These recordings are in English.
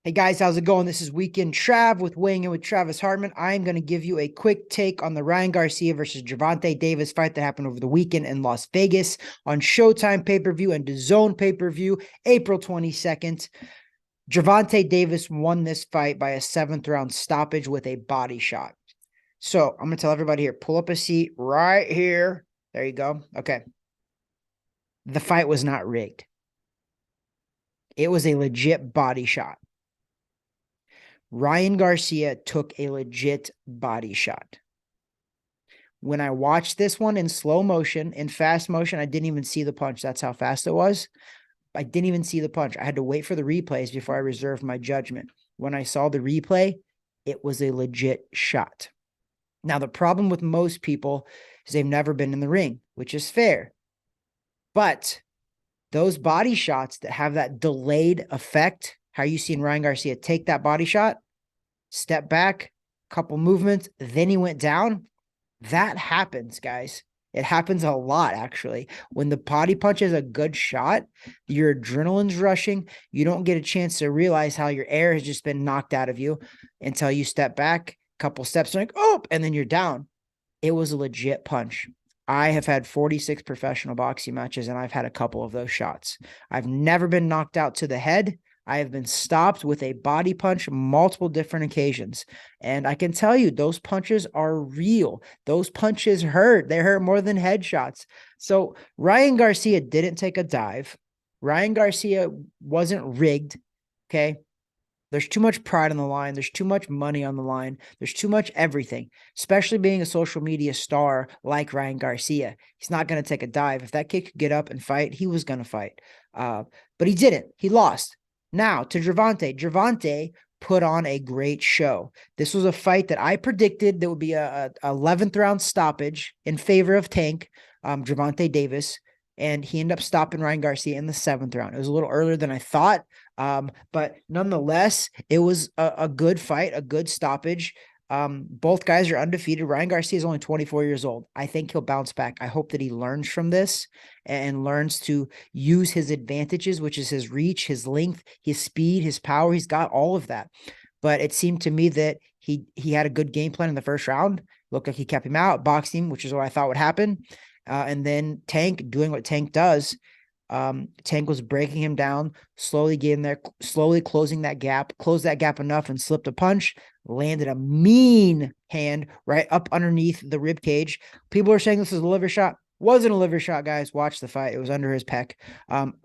Hey guys, how's it going? This is Weekend Trav with Weighing In with Travis Hartman. I'm going to give you a quick take on the Ryan Garcia versus Gervonta Davis fight that happened over the weekend in Las Vegas on Showtime pay-per-view and DAZN pay-per-view, April 22nd. Gervonta Davis won this fight by a 7th round stoppage with a body shot. So I'm going to tell everybody here, pull up a seat right here. There you go. Okay. The fight was not rigged. It was a legit body shot. Ryan Garcia took a legit body shot. When I watched this one in slow motion, in fast motion, I didn't even see the punch. That's how fast it was. I didn't even see the punch. I had to wait for the replays before I reserved my judgment. When I saw the replay, it was a legit shot. Now, the problem with most people is they've never been in the ring, which is fair. But those body shots that have that delayed effect, how you seen Ryan Garcia take that body shot, step back, couple movements, then he went down. That happens, guys. It happens a lot, actually. When the body punch is a good shot, your adrenaline's rushing. You don't get a chance to realize how your air has just been knocked out of you until you step back, couple steps, like, oh, and then you're down. It was a legit punch. I have had 46 professional boxing matches, and I've had a couple of those shots. I've never been knocked out to the head. I have been stopped with a body punch multiple different occasions. And I can tell you, those punches are real. Those punches hurt. They hurt more than headshots. So Ryan Garcia didn't take a dive. Ryan Garcia wasn't rigged. Okay. There's too much pride on the line. There's too much money on the line. There's too much everything, especially being a social media star like Ryan Garcia. He's not going to take a dive. If that kid could get up and fight, he was going to fight. But he didn't. He lost. Now to Gervonta. Gervonta put on a great show. This was a fight that I predicted there would be a 11th round stoppage in favor of Tank, Gervonta Davis, and he ended up stopping Ryan Garcia in the 7th round. It was a little earlier than I thought, but nonetheless, it was a good fight, a good stoppage. Both guys are undefeated. Ryan Garcia is only 24 years old. I think he'll bounce back. I hope that he learns from this and learns to use his advantages, which is his reach, his length, his speed, his power. He's got all of that. But it seemed to me that he had a good game plan in the first round. Looked like he kept him out, boxed him, which is what I thought would happen. And then Tank doing what Tank does. Tank was breaking him down, slowly getting there, slowly closed that gap enough and slipped a punch, landed a mean hand right up underneath the rib cage. People are saying this is a liver shot. Wasn't a liver shot, guys. Watch the fight. It was under his pec,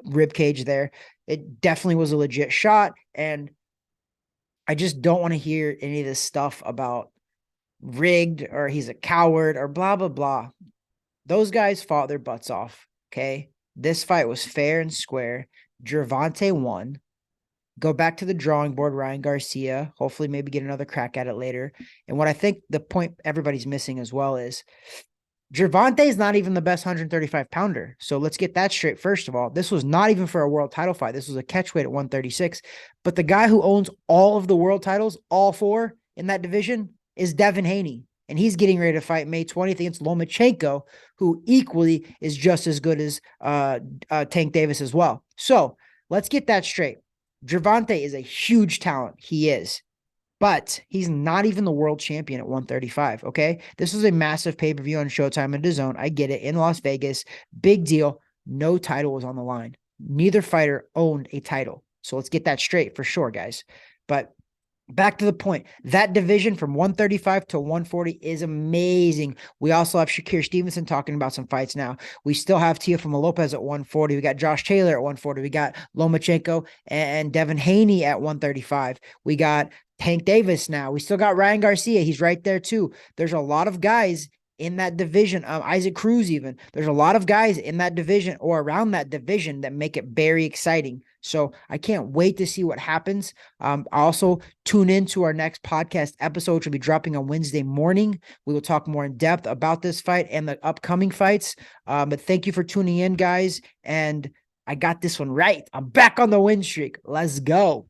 rib cage there. It definitely was a legit shot. And I just don't want to hear any of this stuff about rigged or he's a coward or blah, blah, blah. Those guys fought their butts off, okay? This fight was fair and square. Gervonta won. Go back to the drawing board, Ryan Garcia. Hopefully maybe get another crack at it later. And what I think the point everybody's missing as well is Gervonta is not even the best 135-pounder. So let's get that straight. First of all, this was not even for a world title fight. This was a catchweight at 136. But the guy who owns all of the world titles, all 4 in that division, is Devin Haney. And he's getting ready to fight May 20th against Lomachenko, who equally is just as good as Tank Davis as well. So let's get that straight. Gervonta is a huge talent. He is. But he's not even the world champion at 135, okay? This was a massive pay-per-view on Showtime and DAZN. I get it. In Las Vegas. Big deal. No title was on the line. Neither fighter owned a title. So let's get that straight for sure, guys. But back to the point, that division from 135 to 140 is amazing. We also have Shakir Stevenson talking about some fights now. We still have Teofimo Lopez at 140. We got Josh Taylor at 140. We got Lomachenko and Devin Haney at 135. We got Tank Davis now. We still got Ryan Garcia. He's right there too. There's a lot of guys in that division, Isaac Cruz even. There's a lot of guys in that division or around that division that make it very exciting. So I can't wait to see what happens. Also tune in to our next podcast episode, which will be dropping on Wednesday morning. We will talk more in depth about this fight and the upcoming fights. But thank you for tuning in, guys. And I got this one right. I'm back on the win streak. Let's go.